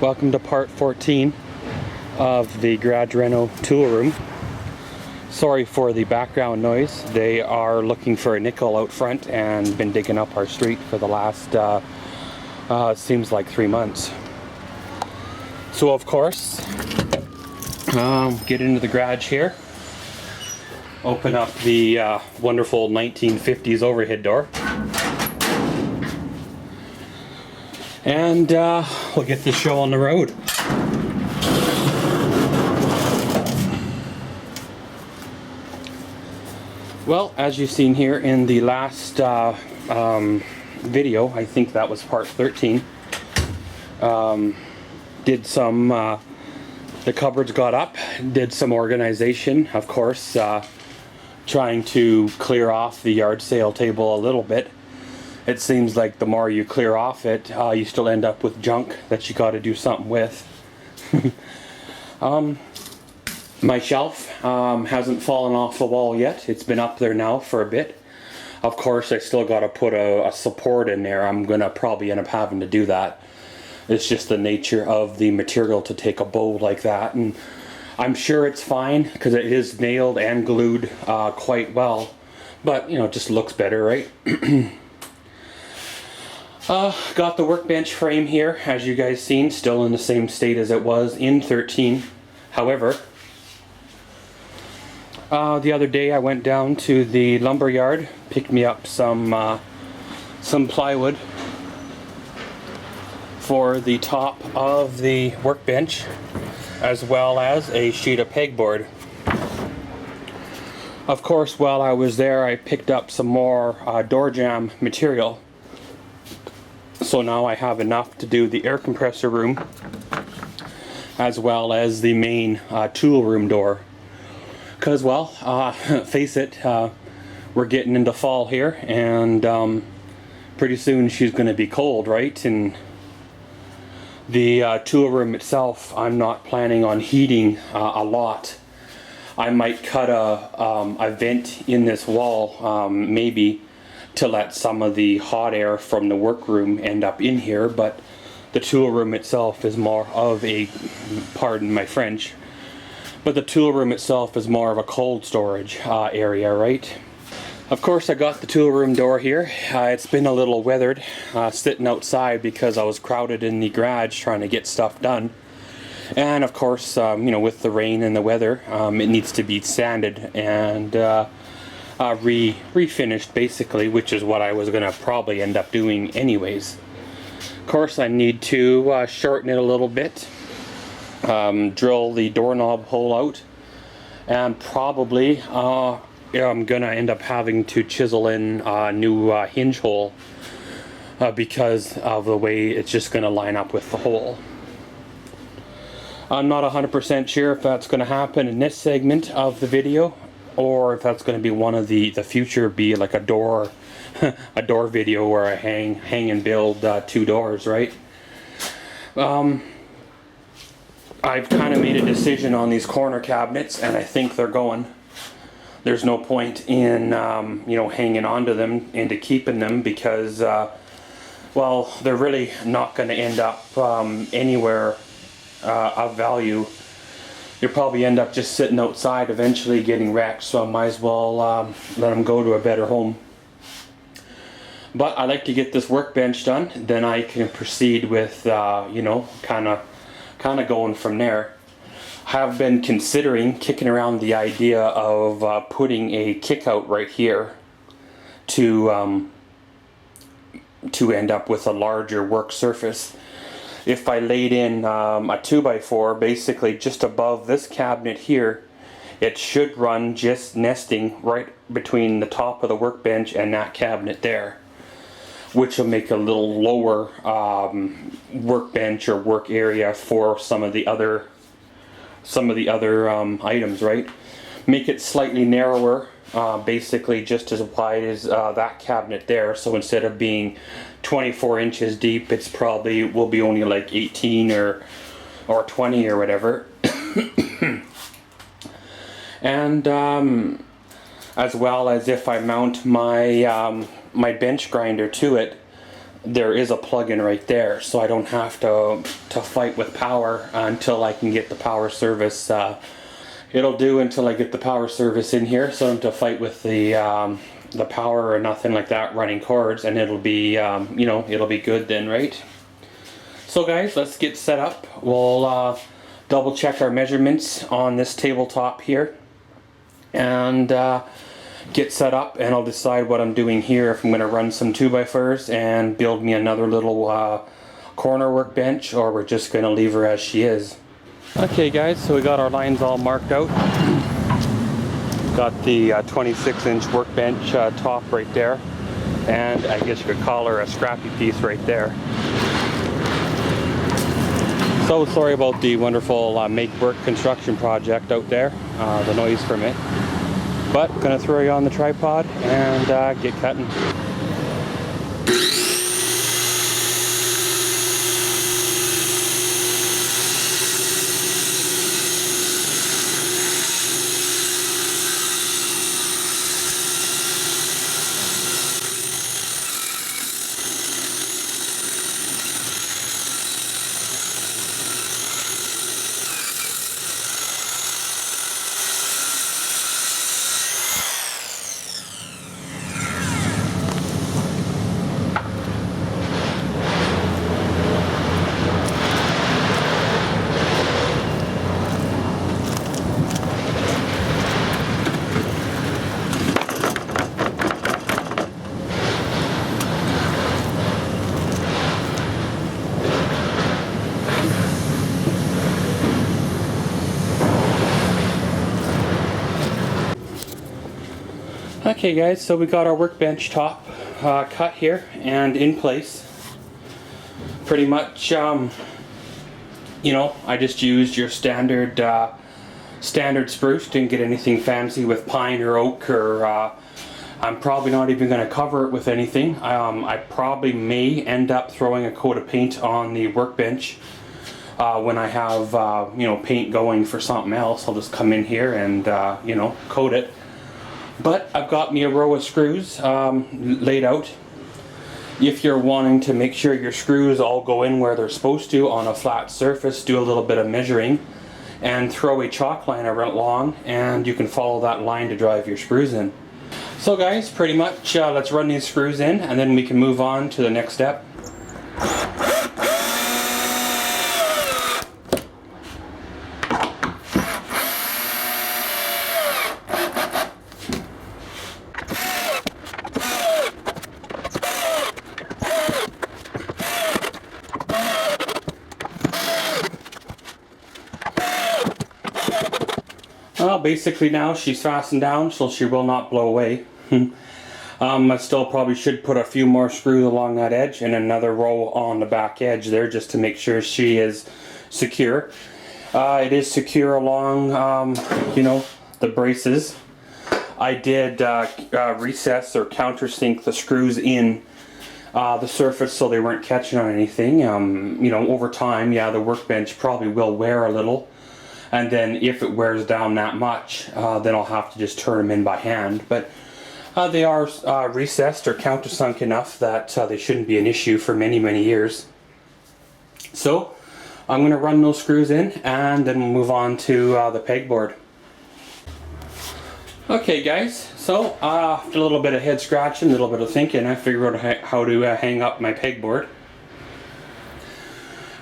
Welcome to part 14 of the garage reno tool room. Sorry for the background noise. They are looking for a nickel out front and been digging up our street for the last it seems like 3 months. So of course, get into the garage here, open up the wonderful 1950s overhead door, and we'll get this show on the road. Well, as you've seen here in the last video, I think that was part 13, did some, the cupboards got up, did some organization, of course, trying to clear off the yard sale table a little bit. It seems like the more you clear off it, you still end up with junk that you got to do something with. My shelf hasn't fallen off the wall yet. It's been up there now for a bit. Of course, I still got to put a support in there. I'm going to probably end up having to do that. It's just the nature of the material to take a bow like that. And I'm sure it's fine because it is nailed and glued quite well. But, you know, it just looks better, right? Got the workbench frame here, as you guys seen, still in the same state as it was in 13. However, the other day I went down to the lumber yard, picked me up some plywood for the top of the workbench, as well as a sheet of pegboard. Of course, while I was there, I picked up some more door jamb material. So now I have enough to do the air compressor room, as well as the main tool room door. Because, well, face it, we're getting into fall here, and pretty soon she's going to be cold, right? And the tool room itself, I'm not planning on heating a lot. I might cut a vent in this wall, maybe, to let some of the hot air from the workroom end up in here, but the tool room itself is more of a, pardon my French, but the tool room itself is more of a cold storage area, right? Of course, I got the tool room door here. It's been a little weathered, sitting outside because I was crowded in the garage trying to get stuff done. And of course, you know, with the rain and the weather, it needs to be sanded and refinished, basically, which is what I was going to probably end up doing anyways. Of course, I need to shorten it a little bit, drill the doorknob hole out, and probably I'm going to end up having to chisel in a new hinge hole because of the way it's just going to line up with the hole. I'm not 100% sure if that's going to happen in this segment of the video, or if that's going to be one of the future, be like a door a door video where I hang and build 2 doors, right? I've kind of made a decision on these corner cabinets, and I think they're going. There's no point in you know, hanging on to them and to keeping them because well, they're really not going to end up anywhere of value. You'll probably end up just sitting outside eventually getting wrecked, so I might as well let them go to a better home. But I like to get this workbench done, then I can proceed with you know, kind of going from there. I have been considering kicking around the idea of putting a kick out right here to end up with a larger work surface. If I laid in a 2x4 basically just above this cabinet here, it should run just nesting right between the top of the workbench and that cabinet there, which will make a little lower workbench or work area for some of the other items, right? Make it slightly narrower, basically just as wide as that cabinet there. So instead of being 24 inches deep, it's probably will be only like 18 or 20 or whatever. And as well as if I mount my my bench grinder to it, there is a plug-in right there, so I don't have to fight with power until I can get the power service. It'll do until I get the power service in here, so I don't have to fight with the power or nothing like that running cords, and it'll be you know, it'll be good then, right? So guys, let's get set up. We'll double check our measurements on this tabletop here and get set up, and I'll decide what I'm doing here, if I'm going to run some 2x4s and build me another little corner workbench, or we're just going to leave her as she is. Okay guys, so we got our lines all marked out. Got the 26-inch workbench top right there, and I guess you could call her a scrappy piece right there. So sorry about the wonderful make work construction project out there, the noise from it. But gonna throw you on the tripod and get cutting. Okay guys, so we got our workbench top cut here and in place. Pretty much, you know, I just used your standard spruce. Didn't get anything fancy with pine or oak, or I'm probably not even going to cover it with anything. I probably may end up throwing a coat of paint on the workbench when I have you know, paint going for something else. I'll just come in here and you know, coat it. But I've got me a row of screws laid out. If you're wanting to make sure your screws all go in where they're supposed to on a flat surface, do a little bit of measuring and throw a chalk line along, and you can follow that line to drive your screws in. So guys, pretty much let's run these screws in, and then we can move on to the next step. Well, basically now she's fastened down, so she will not blow away. I still probably should put a few more screws along that edge and another row on the back edge there, just to make sure she is secure. It is secure along, you know, the braces. I did recess or countersink the screws in the surface so they weren't catching on anything. You know, over time, yeah, the workbench probably will wear a little. And then if it wears down that much, then I'll have to just turn them in by hand. But they are recessed or countersunk enough that they shouldn't be an issue for many, many years. So I'm going to run those screws in, and then we'll move on to the pegboard. Okay guys, so after a little bit of head scratching, a little bit of thinking, I figured out how to hang up my pegboard.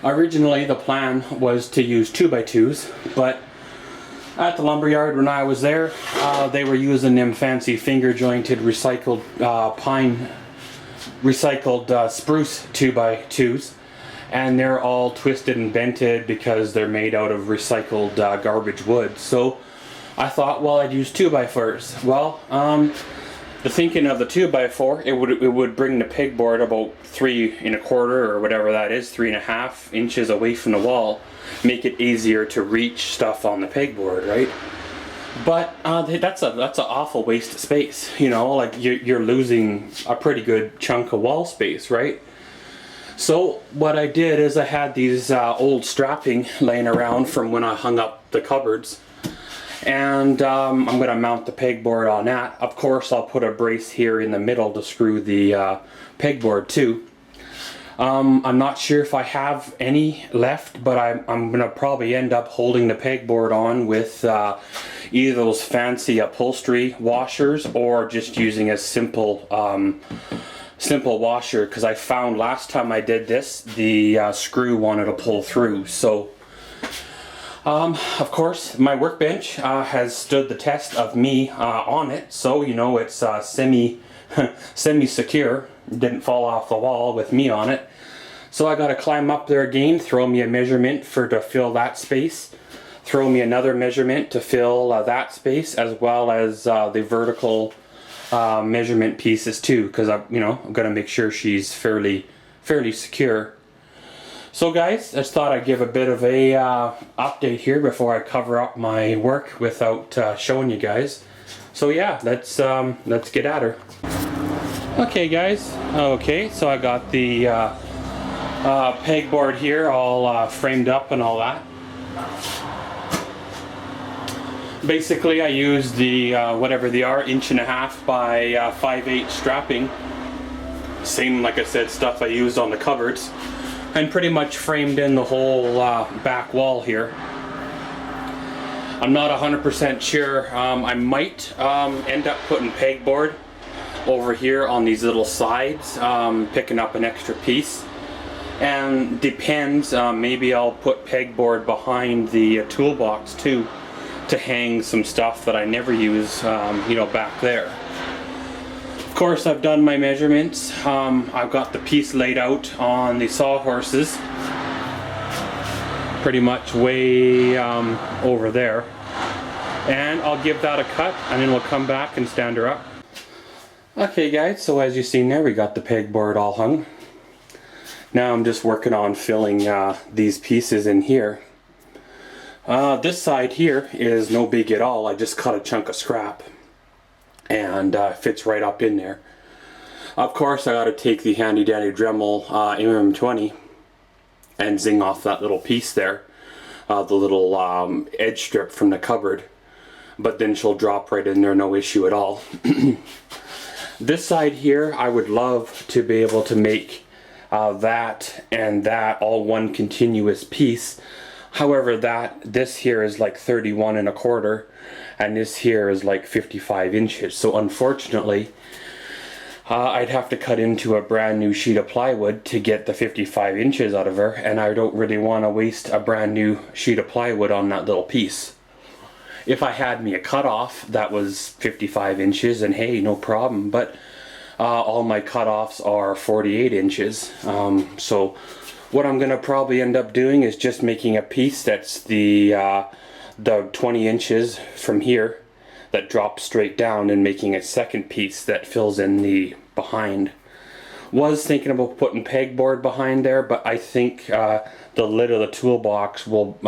Originally the plan was to use 2x2s, but at the lumberyard when I was there, they were using them fancy finger jointed recycled spruce 2x2s, and they're all twisted and bented because they're made out of recycled garbage wood. So I thought, well, I'd use 2x4s. Well, the thinking of the 2x4, it would bring the pegboard about 3 1/4 or whatever that is, 3.5 inches away from the wall, make it easier to reach stuff on the pegboard, right? But that's an awful waste of space, you know, like you're losing a pretty good chunk of wall space, right? So what I did is I had these old strapping laying around from when I hung up the cupboards. And I'm going to mount the pegboard on that. Of course, I'll put a brace here in the middle to screw the pegboard to. I'm not sure if I have any left, but I'm gonna probably end up holding the pegboard on with either those fancy upholstery washers or just using a simple simple washer, because I found last time I did this the screw wanted to pull through. So of course my workbench has stood the test of me on it, so you know it's semi secure, didn't fall off the wall with me on it. So I got to climb up there again, throw me a measurement to fill that space, throw me another measurement to fill that space, as well as the vertical measurement pieces too, because I'm gonna make sure she's fairly secure. So guys, I just thought I'd give a bit of a update here before I cover up my work without showing you guys. So yeah, let's get at her. Okay guys, okay, so I got the pegboard here all framed up and all that. Basically I used the whatever they are, 1.5" by 5/8 strapping, same like I said stuff I used on the cupboards, and pretty much framed in the whole back wall here. I'm not 100% sure. I might end up putting pegboard over here on these little sides, picking up an extra piece, and depends, maybe I'll put pegboard behind the toolbox too, to hang some stuff that I never use, back there. Of course I've done my measurements. I've got the piece laid out on the sawhorses, pretty much way over there, and I'll give that a cut and then we'll come back and stand her up. Okay guys, so as you've seen there, we got the pegboard all hung. Now I'm just working on filling these pieces in here. This side here is no big at all. I just cut a chunk of scrap and fits right up in there. Of course I got to take the handy dandy Dremel MM20 and zing off that little piece there, the little edge strip from the cupboard, but then she'll drop right in there, no issue at all. This side here, I would love to be able to make that and that all one continuous piece. However, this here is like 31 1/4 and this here is like 55 inches. So unfortunately, I'd have to cut into a brand new sheet of plywood to get the 55 inches out of her, and I don't really want to waste a brand new sheet of plywood on that little piece. If I had me a cutoff that was 55 inches, and hey, no problem, but all my cutoffs are 48 inches. So what I'm going to probably end up doing is just making a piece that's the 20 inches from here that drops straight down, and making a second piece that fills in the behind. Was thinking about putting pegboard behind there, but I think the lid of the toolbox will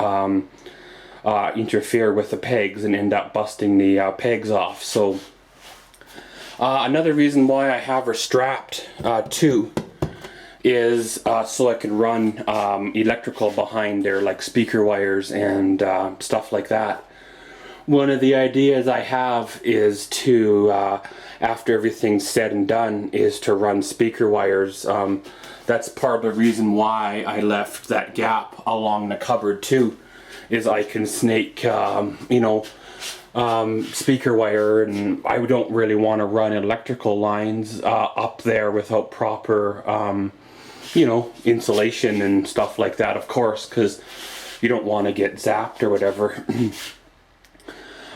interfere with the pegs and end up busting the pegs off. So another reason why I have her strapped too is so I can run electrical behind there, like speaker wires and stuff like that. One of the ideas I have is to, after everything's said and done, is to run speaker wires. That's part of the reason why I left that gap along the cupboard too, is I can snake, speaker wire, and I don't really want to run electrical lines up there without proper, insulation and stuff like that, of course, because you don't want to get zapped or whatever.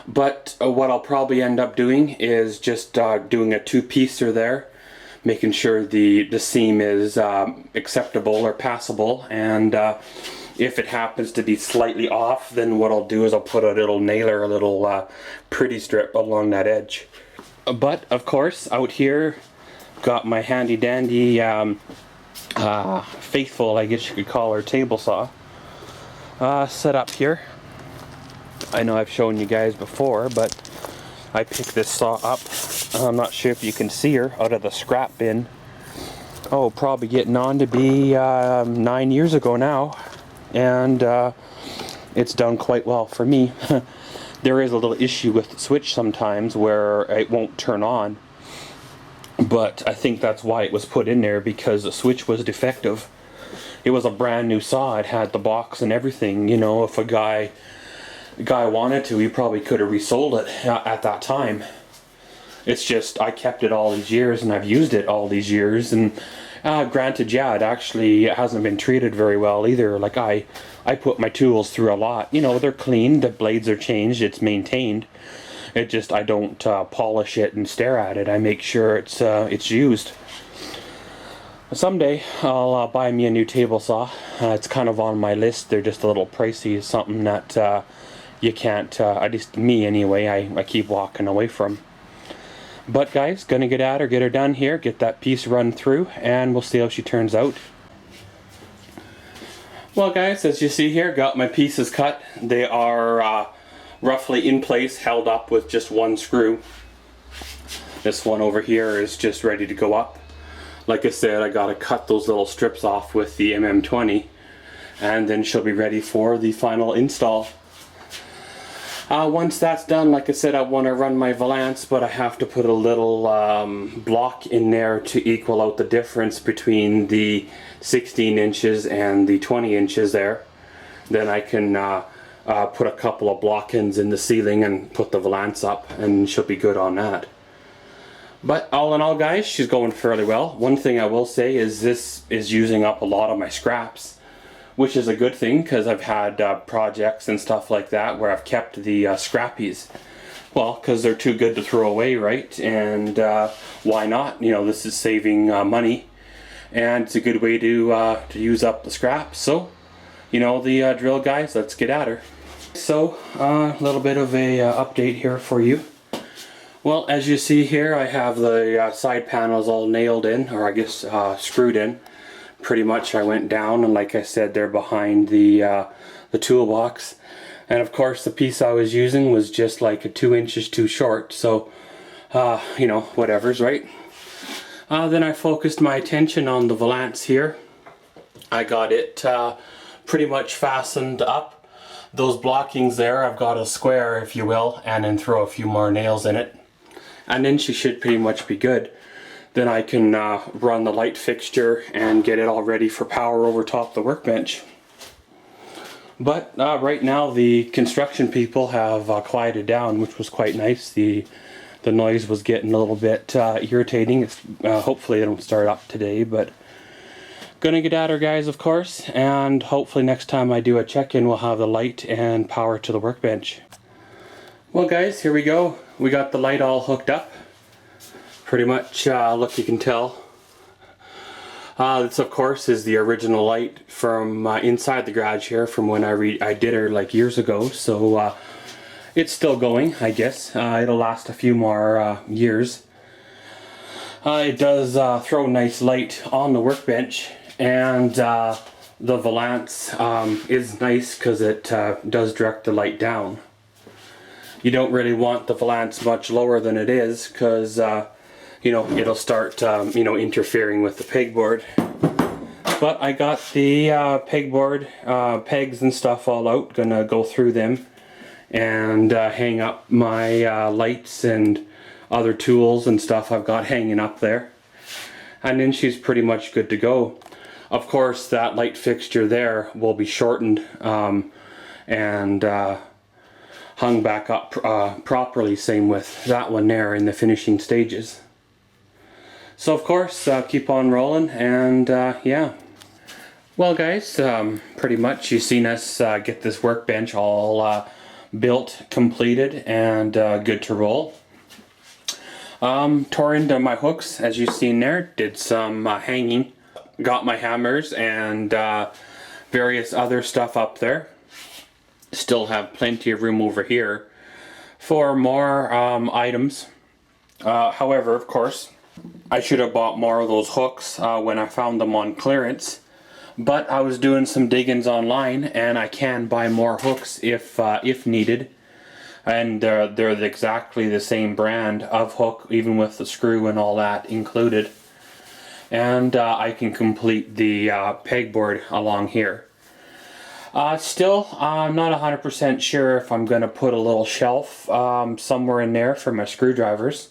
But what I'll probably end up doing is just doing a two-piecer there, making sure the seam is acceptable or passable, and if it happens to be slightly off, then what I'll do is I'll put a little nailer, a little pretty strip along that edge. But of course, out here, got my handy dandy faithful, I guess you could call her, table saw set up here. I know I've shown you guys before, but I picked this saw up. I'm not sure if you can see her out of the scrap bin. Oh, probably getting on to be 9 years ago now, and it's done quite well for me. There is a little issue with the switch sometimes where it won't turn on, but I think that's why it was put in there, because the switch was defective. It was a brand new saw. It had the box and everything. You know, if a guy wanted to, he probably could have resold it at that time. It's just, I kept it all these years and I've used it all these years, and granted, yeah, it hasn't been treated very well either. Like I put my tools through a lot. You know, they're cleaned, the blades are changed, it's maintained. It just, I don't polish it and stare at it. I make sure it's used. Someday I'll buy me a new table saw. It's kind of on my list. They're just a little pricey. It's something that you can't, at least me anyway, I keep walking away from. But guys, gonna get at her, get her done here, get that piece run through, and we'll see how she turns out. Well guys, as you see here, got my pieces cut. They are roughly in place, held up with just one screw. This one over here is just ready to go up. Like I said, I gotta cut those little strips off with the MM20, and then she'll be ready for the final install. Once that's done, like I said, I want to run my valance, but I have to put a little block in there to equal out the difference between the 16 inches and the 20 inches there. Then I can put a couple of block-ins in the ceiling and put the valance up, and she'll be good on that. But all in all, guys, she's going fairly well. One thing I will say is this is using up a lot of my scraps, which is a good thing, because I've had projects and stuff like that where I've kept the scrappies. Well, because they're too good to throw away, right? And why not? You know, this is saving money, and it's a good way to use up the scraps. So, you know the drill, guys. Let's get at her. So, a little bit of a update here for you. Well, as you see here, I have the side panels all nailed in, or I guess screwed in. Pretty much I went down, and like I said, they're behind the toolbox. And of course the piece I was using was just like 2 inches too short, so you know, whatever's, right? Then I focused my attention on the valance here. I got it pretty much fastened up. Those blockings there, I've got a square, if you will, and then throw a few more nails in it. And then she should pretty much be good. Then I can run the light fixture and get it all ready for power over top the workbench. But right now the construction people have quieted down, which was quite nice. The noise was getting a little bit irritating. It's, hopefully they don't start up today, but gonna get at her, guys, of course, and hopefully next time I do a check-in we'll have the light and power to the workbench. Well guys, here we go. We got the light all hooked up. Pretty much, look, you can tell. This of course is the original light from inside the garage here, from when I did her like years ago, so it's still going, I guess. It'll last a few more years. It does throw nice light on the workbench, and the valance is nice because it does direct the light down. You don't really want the valance much lower than it is, because you know, it'll start you know, interfering with the pegboard. But I got the pegboard pegs and stuff all out. Gonna go through them and hang up my lights and other tools and stuff I've got hanging up there. And then she's pretty much good to go. Of course, that light fixture there will be shortened and hung back up properly. Same with that one there in the finishing stages. So of course, keep on rolling, and yeah. Well guys, pretty much you've seen us get this workbench all built, completed, and good to roll. Tore into my hooks, as you've seen there, did some hanging, got my hammers and various other stuff up there. Still have plenty of room over here for more items. However, of course, I should have bought more of those hooks when I found them on clearance, but I was doing some diggings online, and I can buy more hooks if needed, and they're exactly the same brand of hook, even with the screw and all that included, and I can complete the pegboard along here. Still, I'm not 100% sure if I'm going to put a little shelf somewhere in there for my screwdrivers.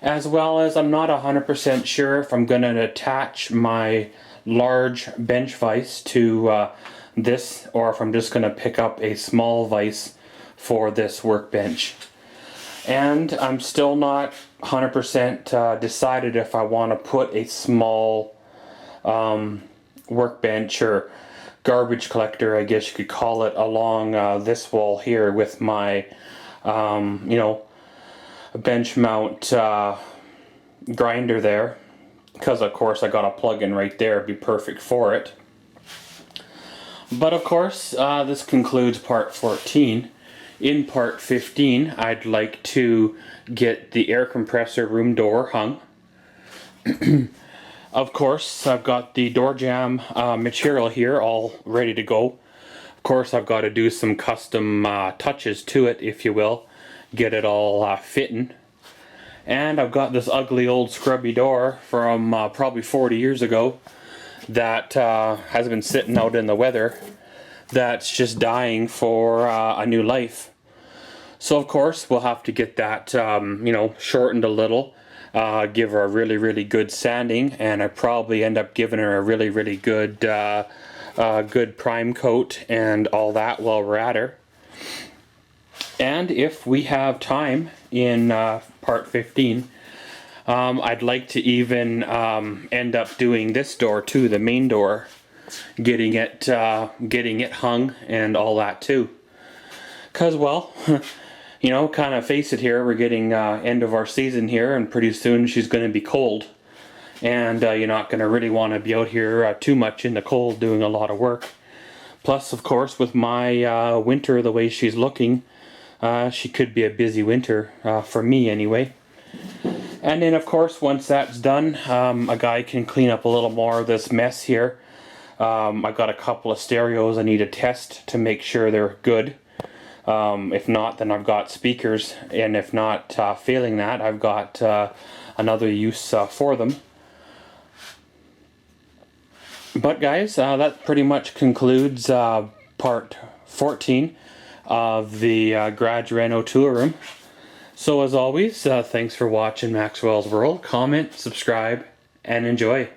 as well as I'm not 100% sure if I'm going to attach my large bench vise to this, or if I'm just going to pick up a small vise for this workbench. And I'm still not 100% decided if I want to put a small workbench or garbage collector, I guess you could call it, along this wall here with my you know, bench mount grinder there, because of course I got a plug-in right there, it'd be perfect for it. But of course this concludes part 14. In part 15 I'd like to get the air compressor room door hung. Of course I've got the door jamb material here all ready to go. Of course I've got to do some custom touches to it, if you will, get it all fitting. And I've got this ugly old scrubby door from probably 40 years ago that has been sitting out in the weather, that's just dying for a new life. So of course we'll have to get that you know, shortened a little, give her a really good sanding, and I probably end up giving her a really good good prime coat and all that while we're at her. And if we have time in part 15, I'd like to even end up doing this door too, the main door, getting it hung and all that too. Cause well, you know, kind of face it here, we're getting end of our season here, and pretty soon she's going to be cold. And you're not going to really want to be out here too much in the cold doing a lot of work. Plus, of course, with my winter the way she's looking, she could be a busy winter, for me anyway. And then, of course, once that's done, a guy can clean up a little more of this mess here. I've got a couple of stereos I need to test to make sure they're good. If not, then I've got speakers, and if not failing that, I've got another use for them. But guys, that pretty much concludes part 14 of the garage reno tool room. So as always, thanks for watching Maxwell's World. Comment, subscribe, and enjoy.